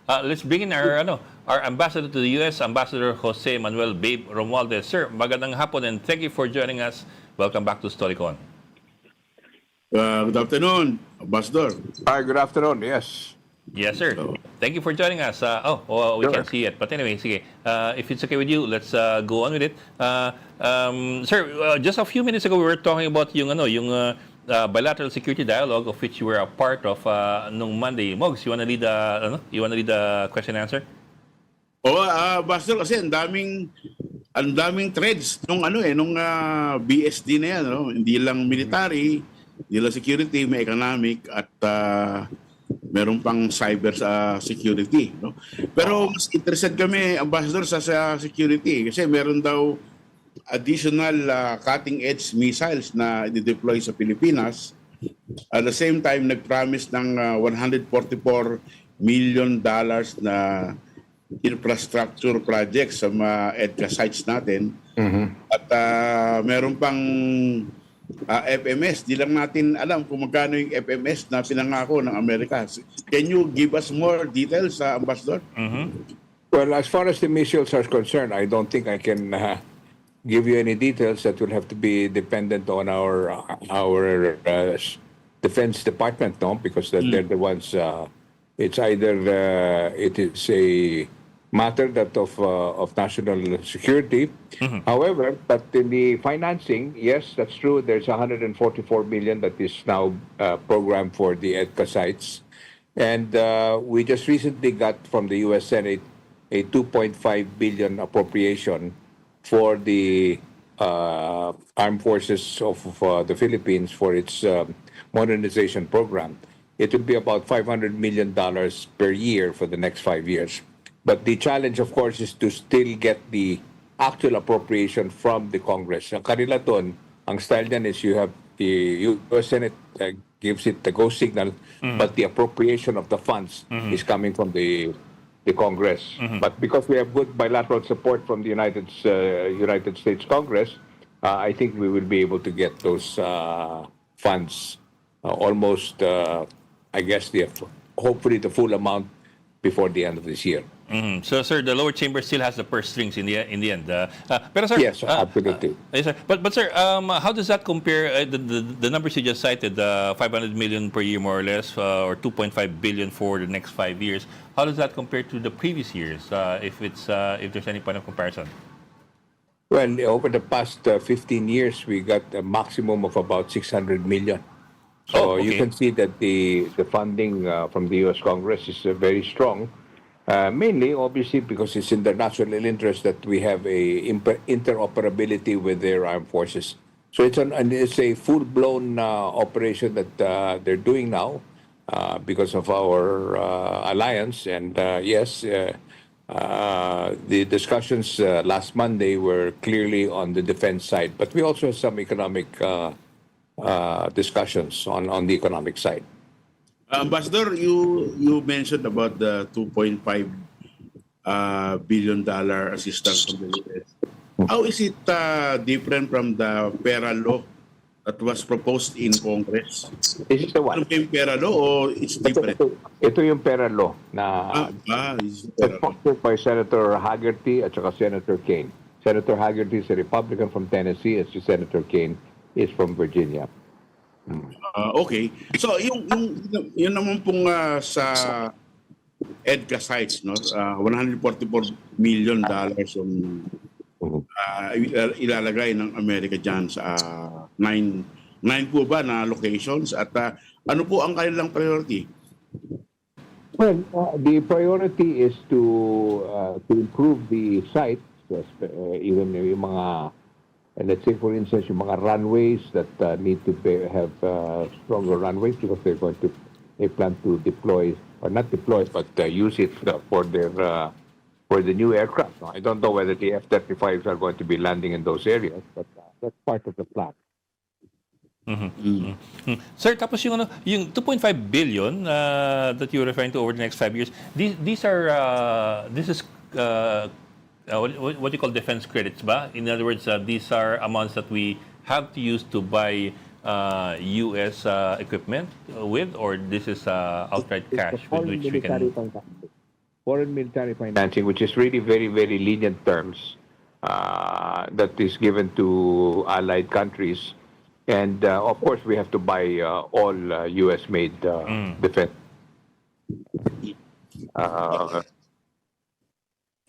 Let's bring in our ambassador to the US, Ambassador Jose Manuel Romualdez. Sir, magandang hapon and thank you for joining us. Welcome back to Storycon. Good afternoon, Ambassador. Hi, good afternoon. Yes. Yes, sir. Thank you for joining us. We Sure. can't see it. But anyway, sige. If it's okay with you, let's go on with it. Sir, just a few minutes ago, we were talking about yung bilateral security dialogue of which you were a part of nung Monday. Mogs, you wanna lead the question and answer? Ambassador, kasi ang daming threads nung BSD na yan, no? Hindi lang military, hindi lang security, may economic at meron pang cyber security, no? Pero mas interested kami, Ambassador, sa security kasi meron daw additional cutting-edge missiles na i-deploy sa Pilipinas. At the same time, nag-promise ng $144 million na infrastructure projects sa mga EDCA sites natin. At meron pang FMS. Di lang natin alam kung magkano yung FMS na pinangako ng Amerika. Can you give us more details, Ambassador? Well, as far as the missiles are concerned, I don't think I can give you any details. That will have to be dependent on our Defense Department, no? Because they're the ones. It's either it is a matter that of national security. However, but in the financing, yes, that's true. There's 144 million that is now programmed for the EDCA sites, and we just recently got from the U.S. Senate a 2.5 billion appropriation for the armed forces of the Philippines for its modernization program. It will be about $500 million per year for the next 5 years. But the challenge, of course, is to still get the actual appropriation from the Congress. Ang kanila doon, ang style niyan is you have the U.S. Senate gives it the go signal, but the appropriation of the funds is coming from the Congress. But because we have good bilateral support from the United States Congress, I think we will be able to get those funds almost, I guess, hopefully the full amount before the end of this year. So, sir, the lower chamber still has the purse strings in the end. Pero, sir, yes, absolutely. Yes, sir. But, sir, how does that compare? The numbers you just cited, 500 million per year, more or less, or 2.5 billion for the next 5 years. How does that compare to the previous years? If there's any point of comparison. Well, over the past 15 years, we got a maximum of about 600 million. So you can see that the funding from the U.S. Congress is very strong. Mainly, obviously, because it's in their national interest that we have a interoperability with their armed forces. So it's a full-blown operation that they're doing now because of our alliance. And yes, the discussions last Monday were clearly on the defense side, but we also have some economic discussions on the economic side. Ambassador, you mentioned about the $2.5 billion assistance from the US. How is it different from the PERA law that was proposed in Congress? Is it the one? Ano yung PERA law o it's different? Ito yung PERA law na sponsored by Senator Haggerty at saka Senator Kane. Senator Haggerty is a Republican from Tennessee and si Senator Kane is from Virginia. Okay. So yung naman pong sa EDCA sites, no, $144 million yung ilalagay ng Amerika dyan sa nine po ba na locations at ano po ang kanilang priority? Well, the priority is to improve the sites, even yung mga let's say, for instance, yung mga runways that need to have stronger runways because they plan to deploy, or not deploy, but use it for the new aircraft. I don't know whether the F-35s are going to be landing in those areas, but that's part of the plan. Sir, tapos yung 2.5 billion that you're referring to over the next 5 years, this is what you call defense credits ba? In other words, these are amounts that we have to use to buy U.S. Equipment with, or this is outright cash with which we can... foreign military financing, which is really very, very lenient terms that is given to allied countries. And of course, we have to buy all U.S.-made defense.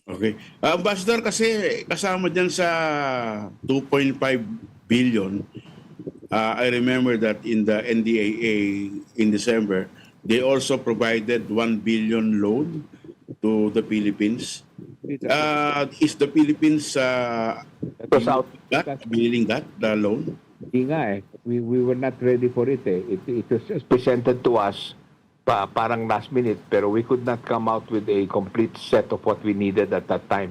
Okay. Ambassador, kasi kasama dyan sa 2.5 billion, I remember that in the NDAA in December, they also provided 1 billion loan to the Philippines. Is the Philippines It was out. billing that, the loan? Hindi nga eh. We were not ready for it eh. It was just presented to us parang last minute, pero we could not come out with a complete set of what we needed at that time.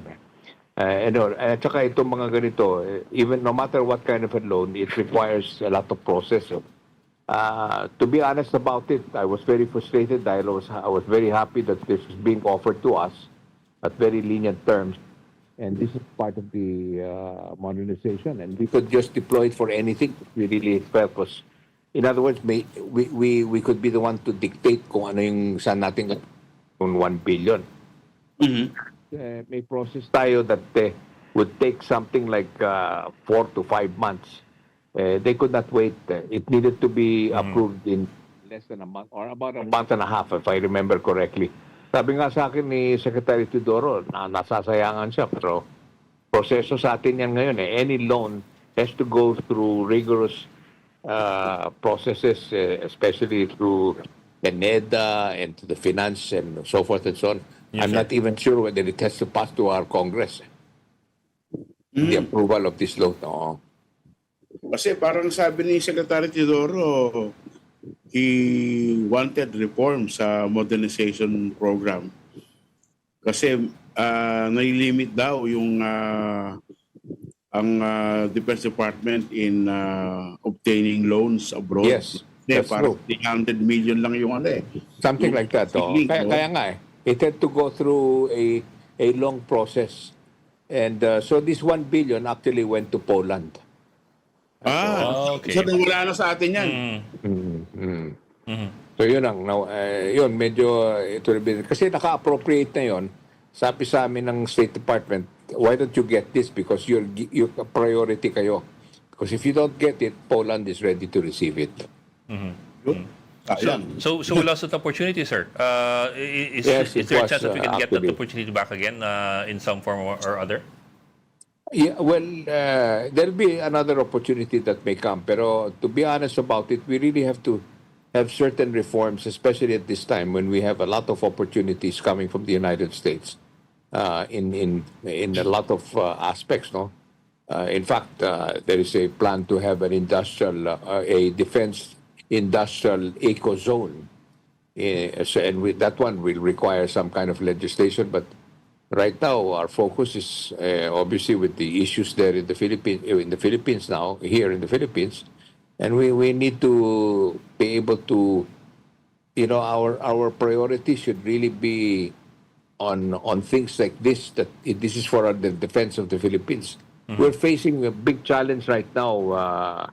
At saka itong mga ganito, even no matter what kind of a loan, it requires a lot of process. To be honest about it, I was very frustrated. I was very happy that this is being offered to us at very lenient terms. And this is part of the modernization. And we could just deploy it for anything we really felt was. In other words, we could be the one to dictate kung ano yung saan natin yung 1 billion. May process tayo that would take something like 4 to 5 months. They could not wait. It needed to be approved in less than a month or about a month and a half, if I remember correctly. Sabi nga sa akin ni Secretary Teodoro na nasasayangan siya, pero proseso sa atin yan ngayon eh. Any loan has to go through rigorous processes, especially through the NEDA and to the finance and so forth and so on. Yes, I'm sir. not even sure whether it has to pass to our Congress. The approval of this loan. No. Kasi parang sabi ni Secretary Teodoro, he wanted reform sa modernization program. Kasi nailimit daw yung ang Defense Department in obtaining loans abroad. Yes, that's parang true. 300 million lang yung ano eh. Something like that. Oh. Kaya nga eh. It had to go through a long process. And so this 1 billion actually went to Poland. Okay. So wala na sa atin yan. So yun ang, yun medyo, ito kasi naka-appropriate na yun. Sabi sa amin ng State Department, why don't you get this? Because you're priority kayo. Because if you don't get it, Poland is ready to receive it. So we lost that opportunity, sir. Yes, is it there a was, chance that we can get that actually. opportunity back again in some form or other? Yeah, well, there'll be another opportunity that may come. Pero to be honest about it, we really have to have certain reforms, especially at this time when we have a lot of opportunities coming from the United States in a lot of aspects. No, in fact, there is a plan to have an industrial, a defense industrial eco zone, and that one will require some kind of legislation, but. Right now, our focus is obviously with the issues there in the Philippines now, here in the Philippines, and we need to be able to, our priority should really be on things like this. That this is for the defense of the Philippines. We're facing a big challenge right now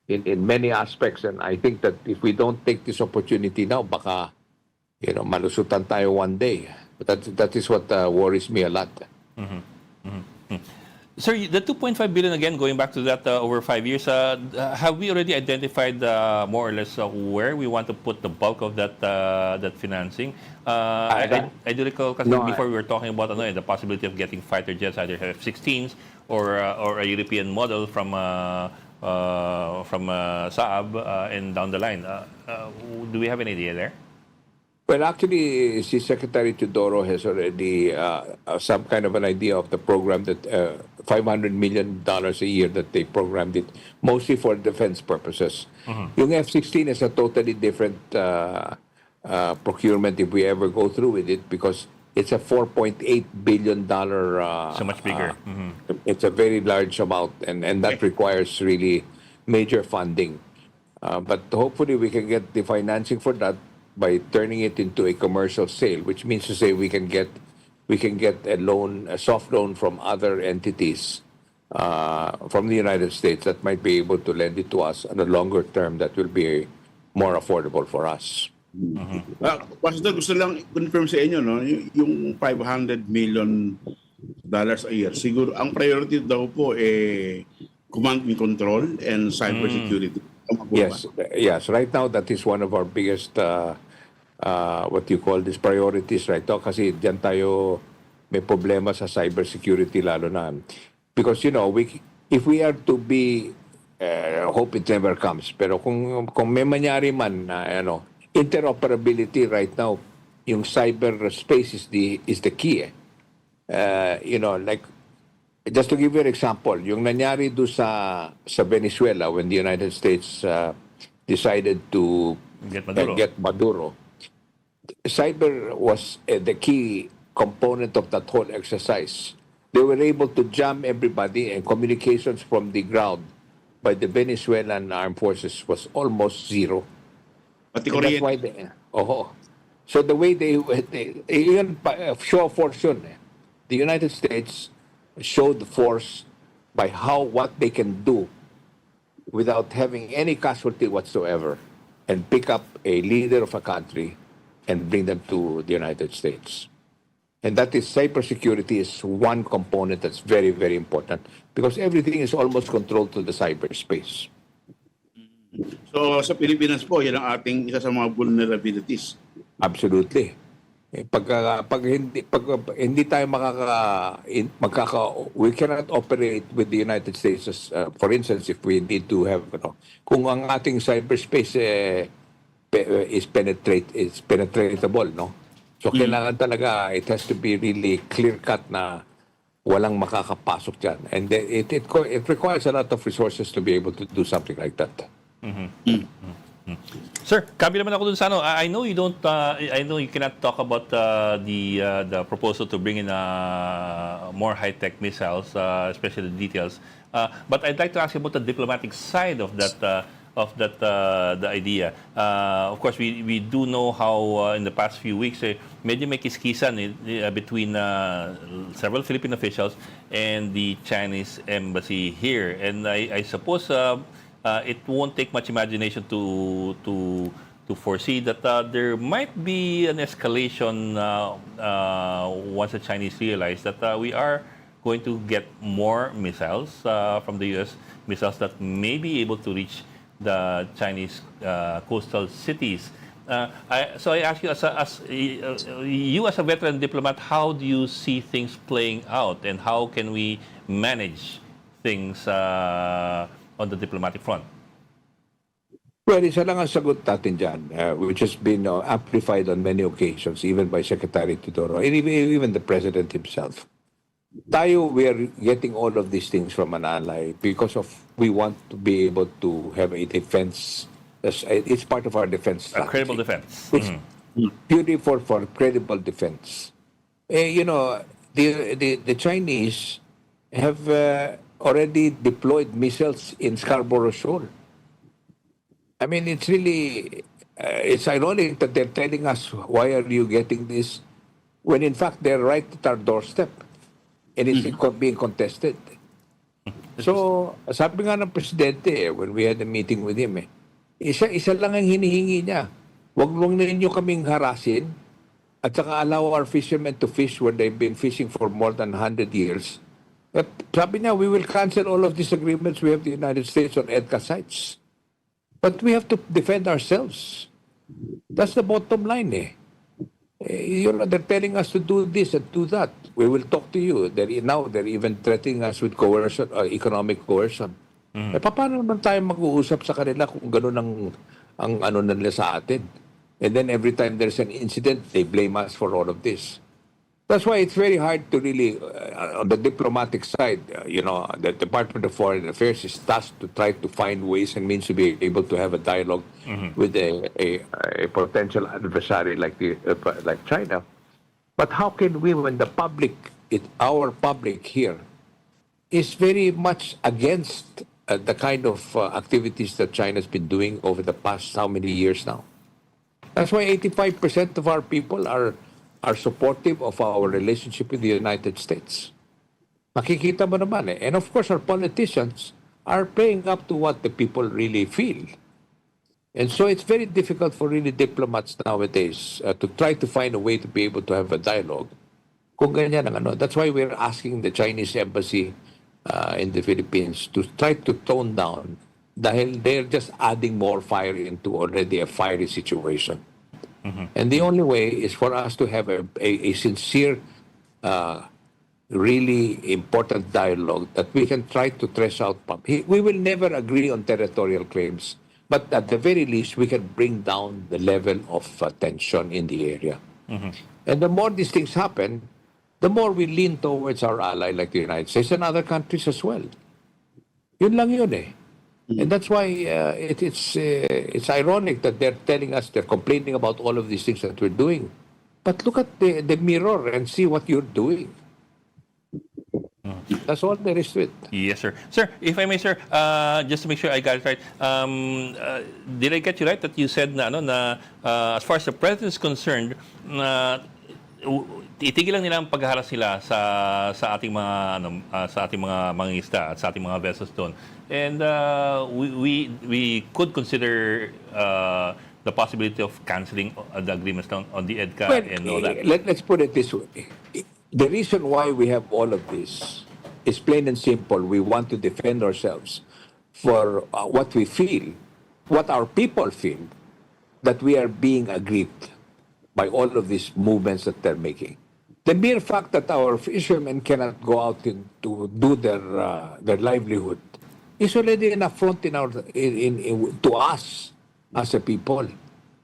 in many aspects, and I think that if we don't take this opportunity now, baka malusutan tayo one day. That is what worries me a lot. Sir, the 2.5 billion again, going back to that over 5 years, have we already identified more or less where we want to put the bulk of that financing? I do recall kasi before we were talking about the possibility of getting fighter jets, either F-16s or a European model from Saab and down the line. Do we have an idea there? Well, actually, Secretary Teodoro has already some kind of an idea of the program that $500 million a year that they programmed it, mostly for defense purposes. Yung F-16 is a totally different procurement if we ever go through with it because it's a $4.8 billion. So much bigger. It's a very large amount, and that requires really major funding. But hopefully we can get the financing for that by turning it into a commercial sale, which means to say we can get a loan, a soft loan from other entities from the United States that might be able to lend it to us on a longer term that will be more affordable for us. Pastor, gusto lang confirm sa inyo, no, yung $500 million a year. Siguro ang priority daw po command and control and cybersecurity. Tama po ba? Yes, yes. Right now, that is one of our biggest, what you call this, priorities right now. Kasi diyan tayo may problema sa cybersecurity lalo na. Because, if we are to be, hope it never comes, pero kung may mangyari man na, interoperability right now, yung cyberspace is the key. Like, just to give you an example, yung nangyari do sa Venezuela when the United States decided to get Maduro, cyber was the key component of that whole exercise. They were able to jam everybody, and communications from the ground by the Venezuelan armed forces was almost zero. Pati And that's kuryente. why so the way they even show of force yun. The United States showed force by what they can do without having any casualty whatsoever, and pick up a leader of a country and bring them to the United States. And that is cybersecurity is one component that's very, very important because everything is almost controlled to the cyberspace. So sa Pilipinas po, yan ang ating isa sa mga vulnerabilities. Absolutely. Pag hindi tayo we cannot operate with the United States as, for instance, if we need to have, kung ang ating cyberspace is penetratable, no? So kailangan talaga, it has to be really clear-cut na walang makakapasok dyan. And it requires a lot of resources to be able to do something like that. Sir, kabi naman ako dun sa I know you don't I know you cannot talk about the proposal to bring in more high-tech missiles, especially the details. But I'd like to ask you about the diplomatic side of that the idea. Of course, we do know how in the past few weeks medyo may kiskisan between several Philippine officials and the Chinese embassy here, and I suppose it won't take much imagination to foresee that there might be an escalation once the Chinese realize that we are going to get more missiles from the U.S., missiles that may be able to reach the Chinese coastal cities. So I ask you, you as a veteran diplomat, how do you see things playing out, and how can we manage things on the diplomatic front? Well, isa lang ang sagot natin dyan, which has been amplified on many occasions, even by Secretary Tudoro, and even the President himself. We are getting all of these things from an ally because we want to be able to have a defense. It's part of our defense strategy. A credible defense. It's purely for credible defense. The Chinese have already deployed missiles in Scarborough Shoal. I mean, it's really, it's ironic that they're telling us, why are you getting this? When in fact, they're right at our doorstep. And it's being contested. So, sabi nga ng Presidente, when we had a meeting with him, isa lang ang hinihingi niya. Huwag ninyo kaming harasin at saka allow our fishermen to fish where they've been fishing for more than 100 years. But sabi niya, we will cancel all of these agreements we have the United States on EDCA sites. But we have to defend ourselves. That's the bottom line. They're telling us to do this and do that. We will talk to you. Now they're even threatening us with coercion, economic coercion. Paano naman tayo mag-uusap sa kanila kung gano'n ang ano nila sa atin? And then every time there's an incident, they blame us for all of this. That's why it's very hard to really, on the diplomatic side, the Department of Foreign Affairs is tasked to try to find ways and means to be able to have a dialogue with a potential adversary like China. But how can we, when the public, our public here, is very much against the kind of activities that China's been doing over the past how many years now? That's why 85% of our people are supportive of our relationship with the United States. Makikita mo naman And of course, our politicians are playing up to what the people really feel. And so it's very difficult for really diplomats nowadays to try to find a way to be able to have a dialogue. Kung ganyan ang ano. That's why we're asking the Chinese embassy in the Philippines to try to tone down dahil they're just adding more fire into already a fiery situation. And the only way is for us to have a sincere, really important dialogue that we can try to trace out. We will never agree on territorial claims, but at the very least, we can bring down the level of tension in the area. And the more these things happen, the more we lean towards our ally like the United States and other countries as well. Yun lang yun eh. And that's why it's ironic that they're telling us, they're complaining about all of these things that we're doing. But look at the mirror and see what you're doing. That's all there is to it. Yes, sir. Sir, if I may, sir, just to make sure I got it right, did I get you right that you said na, as far as the president is concerned, itigil lang nila ang paghaharas nila sa ating mga mangingisda at sa ating mga vessels doon. And we could consider the possibility of canceling the agreements on the EDCA and all that. Let's put it this way. The reason why we have all of this is plain and simple. We want to defend ourselves for what we feel, what our people feel, that we are being aggrieved by all of these movements that they're making. The mere fact that our fishermen cannot go out to do their livelihood is already an affront to us as a people.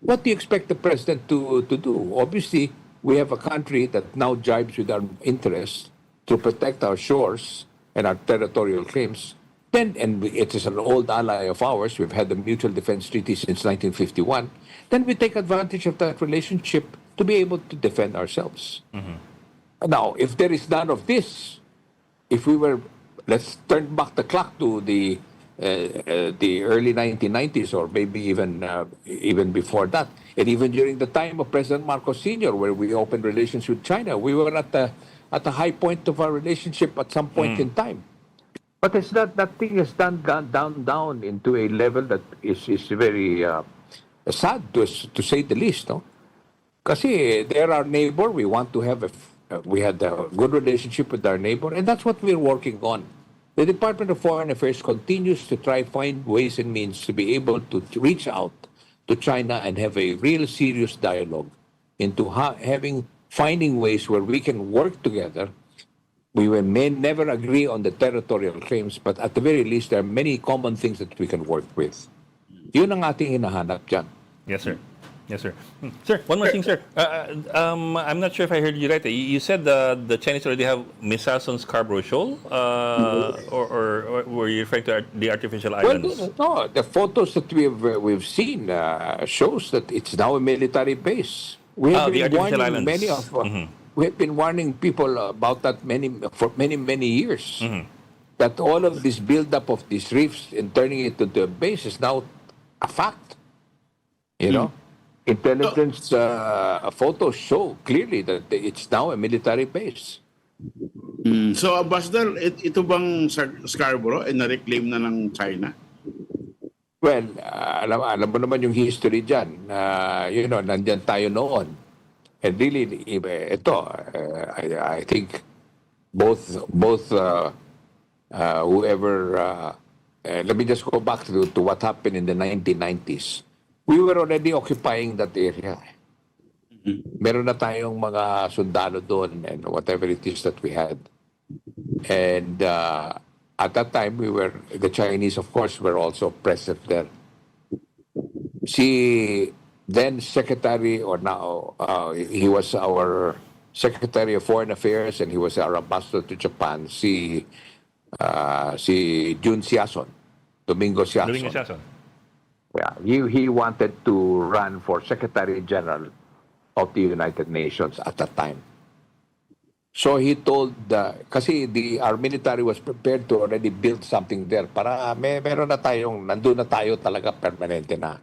What do you expect the president to do? Obviously, we have a country that now jibes with our interests to protect our shores and our territorial claims. And it is an old ally of ours. We've had the Mutual Defense Treaty since 1951. Then we take advantage of that relationship to be able to defend ourselves. Now, if there is none of this, let's turn back the clock to the early 1990s, or maybe even before that, and even during the time of President Marcos Sr., where we opened relations with China, we were at the high point of our relationship at some point in time. But it's that thing has gone down into a level that is very sad to say the least, no? Kasi they're our neighbor. We want to have we had a good relationship with our neighbor, and that's what we're working on. The Department of Foreign Affairs continues to try find ways and means to be able to reach out to China and have a real serious dialogue into finding ways where we can work together. We may never agree on the territorial claims, but at the very least, there are many common things that we can work with. Yun ang ating hinahanap dyan. Yes, sir. Yes, sir. Sir, one more thing, sir. I'm not sure if I heard you right. You said the Chinese already have missiles on Scarborough Shoal, or were you referring to the artificial islands? Well, no, the photos that we've seen shows that it's now a military base. We have the been artificial warning islands. we have been warning people about that for many years. That all of this buildup of these reefs and turning it into a base is now a fact. You know? Intelligence photos show clearly that it's now a military base. So, Ambassador, ito bang Scarborough ay na-reclaim na ng China? Well, alam mo naman yung history dyan. Nandyan tayo noon. And really, ito, I think both whoever, let me just go back to what happened in the 1990s. We were already occupying that area. Meron na tayong mga sundalo doon and whatever it is that we had. And at that time, the Chinese, of course, were also present there. Then Secretary, or now, he was our Secretary of Foreign Affairs and he was our ambassador to Japan, si Jun Siason, Domingo Siason. Yeah, he wanted to run for Secretary General of the United Nations at that time. So he told, kasi our military was prepared to already build something there para meron na nandun na tayo talaga permanente na.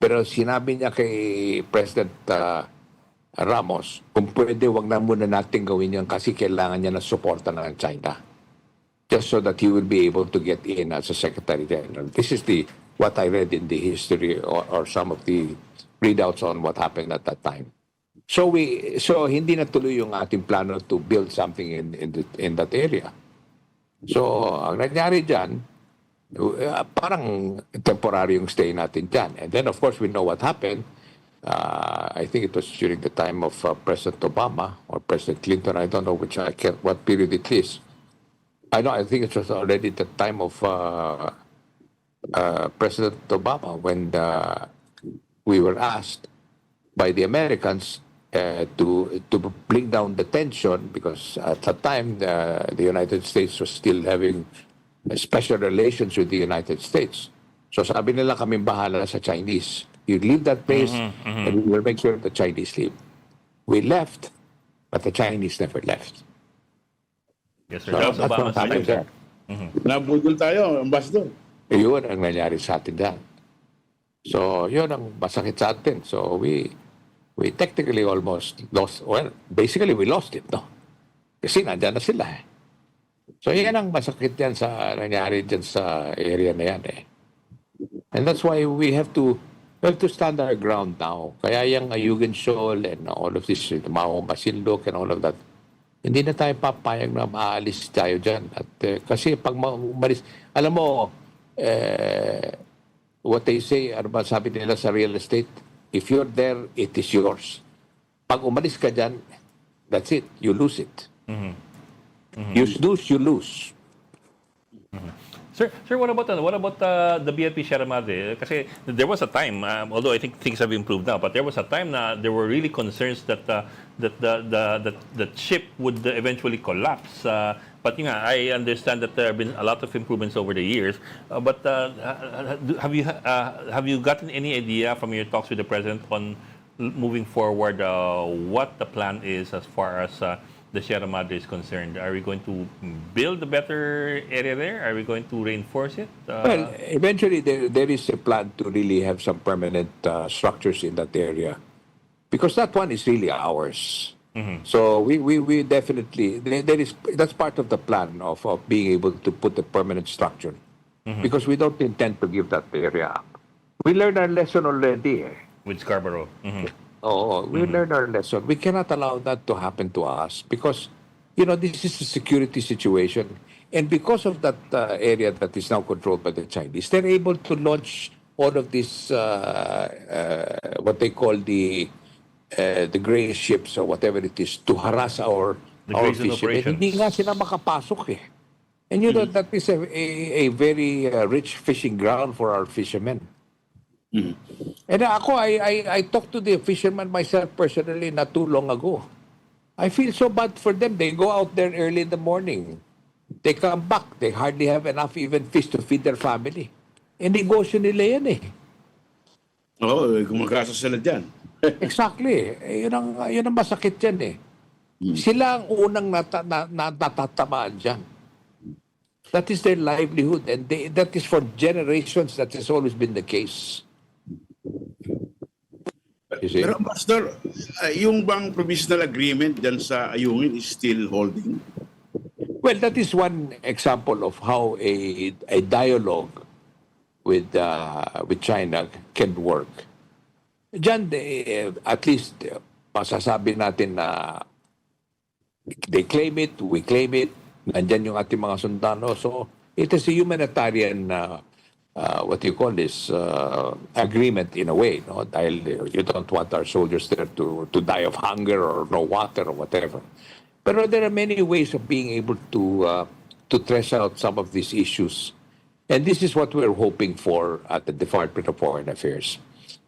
Pero sinabi niya kay President Ramos, kung pwede, wag na muna natin gawin yan kasi kailangan niya ng suporta ng China. Just so that he will be able to get in as a Secretary General. This is the what I read in the history or some of the readouts on what happened at that time. So hindi natuloy yung ating plano to build something in that area. So ang nangyari diyan, parang temporary yung stay natin diyan. And then of course we know what happened. I think it was during the time of President Obama or President Clinton. I don't know what period it is. I think it was already the time of President Obama when we were asked by the Americans to bring down the tension because at the time the United States was still having special relations with the United States. So sabi nila kaming bahala sa Chinese. You leave that place and we will make sure the Chinese leave. We left, but the Chinese never left. Yes, sir. That was Obama's time, sir. Nabudol tayo, Ambassador. Yun ang nangyari sa atin dyan. So, yun ang masakit sa atin. So, we technically almost lost, well, basically we lost it, no? Kasi nandyan na sila, eh. So, yan ang masakit yan sa nangyari dyan sa area na yan, eh. And that's why we have to stand our ground now. Kaya yung Ayungin Shoal and all of this, Mao Masinloc and all of that, hindi na tayo papayag na maalis tayo dyan. At, kasi pag umalis, alam mo, what they say, ano ba sabi nila sa real estate? If you're there, it is yours. Pag umalis ka dyan, that's it. You lose it. You lose, you lose. Sir, what about the BNP Sierra Madre? Kasi there was a time, although I think things have improved now, but there was a time na there were really concerns that the ship would eventually collapse. But I understand that there have been a lot of improvements over the years. But have you gotten any idea from your talks with the president on moving forward what the plan is as far as the Sierra Madre is concerned? Are we going to build a better area there? Are we going to reinforce it? Well, eventually there is a plan to really have some permanent structures in that area, because that one is really ours. So we definitely that's part of the plan of being able to put a permanent structure, because we don't intend to give that area up. We learned our lesson already. With Scarborough. Oh, we learned our lesson. We cannot allow that to happen to us because, this is a security situation. And because of that area that is now controlled by the Chinese, they're able to launch all of these, what they call the gray ships or whatever it is, to harass our fishermen. Hindi nga sila makapasok eh. And that is a very rich fishing ground for our fishermen. And I talked to the fishermen myself personally not too long ago. I feel so bad for them. They go out there early in the morning. They come back. They hardly have enough even fish to feed their family. And negosyo nila yan eh. Oo, kumakasa sila dyan. Exactly. Yun ang masakit yan eh. Sila ang unang natatamaan dyan. That is their livelihood. And that is for generations. That has always been the case. Pero Ambassador, yung bang provisional agreement dyan sa Ayungin is still holding? Well, that is one example of how a dialogue with China can work. Diyan, at least masasabi natin na they claim it, we claim it, nandyan yung ating mga sundalo. So it is a humanitarian what you call this agreement in a way, no? Dahil you don't want our soldiers there to die of hunger or no water or whatever. But there are many ways of being able to thresh out some of these issues. And this is what we're hoping for at the Department of Foreign Affairs.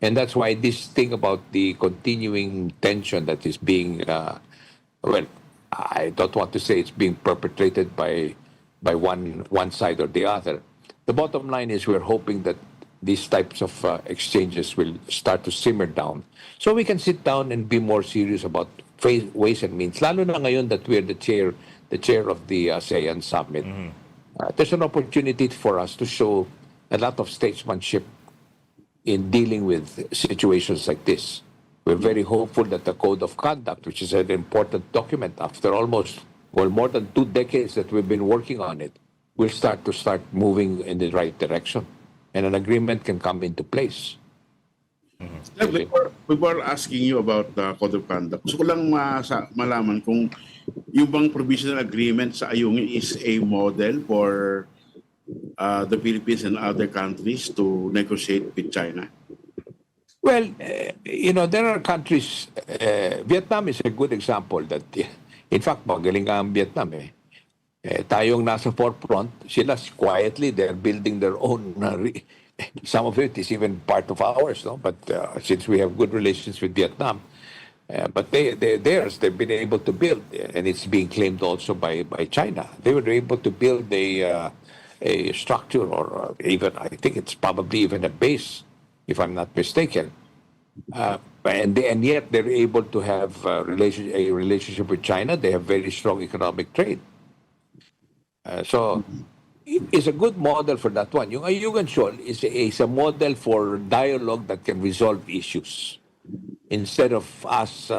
And that's why this thing about the continuing tension that is being, well, I don't want to say it's being perpetrated by one side or the other. The bottom line is we're hoping that these types of exchanges will start to simmer down so we can sit down and be more serious about ways and means. Lalo na ngayon that we're the chair of the ASEAN Summit. There's an opportunity for us to show a lot of statesmanship in dealing with situations like this. We're very hopeful that the Code of Conduct, which is an important document after more than 2 decades that we've been working on it, will start moving in the right direction. and an agreement can come into place. Sir, before asking you about the Code of Conduct, gusto ko lang malaman kung yung bang provisional agreement sa Ayungin is a model for the Philippines and other countries to negotiate with China. Well, there are countries, Vietnam is a good example that, in fact, magaling ang Vietnam eh. Tayong nasa forefront, sila quietly, they're building their own, some of it is even part of ours, no? But since we have good relations with Vietnam, but theirs, they've been able to build, and it's being claimed also by China. They were able to build a structure, or even, I think it's probably even a base, if I'm not mistaken. And yet they're able to have a relationship with China. They have very strong economic trade. So it's a good model for that one. Yung Ayungin Shoal is a model for dialogue that can resolve issues instead of us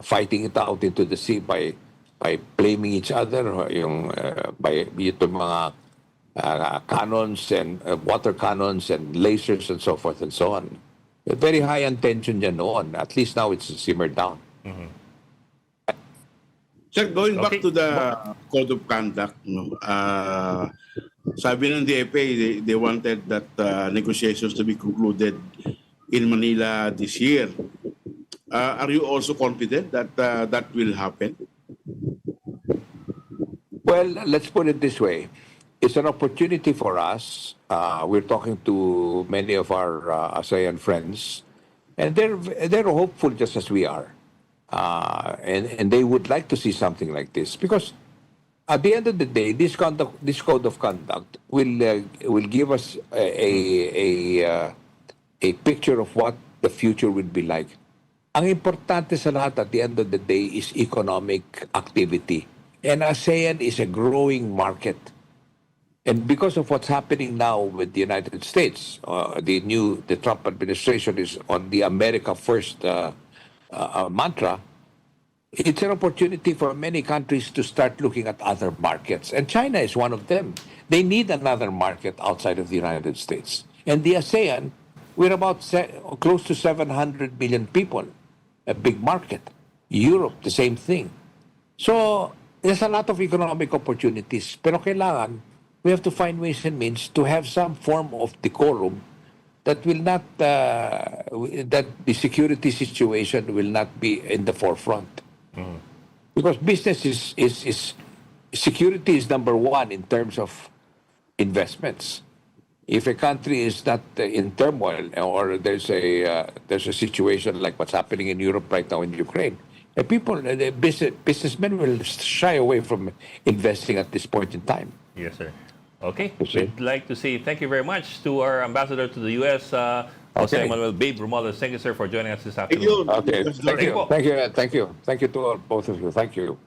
fighting it out into the sea by blaming each other, by itong mga cannons and water cannons and lasers and so forth and so on. Very high on tension dyan noon. At least now it's simmered down. Sir, going back to the Code of Conduct, sabi ng DFA, they wanted that negotiations to be concluded in Manila this year. Are you also confident that that will happen? Well, let's put it this way. It's an opportunity for us. We're talking to many of our ASEAN friends, and they're hopeful just as we are. And they would like to see something like this, because at the end of the day, this code of conduct will give us a picture of what the future will be like. Ang importante sa lahat at the end of the day is economic activity. And ASEAN is a growing market. And because of what's happening now with the United States, the Trump administration is on the America First mantra. It's an opportunity for many countries to start looking at other markets. And China is one of them. They need another market outside of the United States. And the ASEAN, we're about close to 700 million people, a big market. Europe, the same thing. So there's a lot of economic opportunities. Pero kailangan, we have to find ways and means to have some form of decorum that will not, that the security situation will not be in the forefront. Because business is security is number one in terms of investments. If a country is not in turmoil, or there's a situation like what's happening in Europe right now in Ukraine, businessmen will shy away from investing at this point in time. Yes, sir. Okay. Okay. We'd like to say thank you very much to our ambassador to the U.S., Jose Manuel Babe Romualdez. Thank you, sir, for joining us this afternoon. Thank you. Okay. Thank you. Thank you to both of you. Thank you.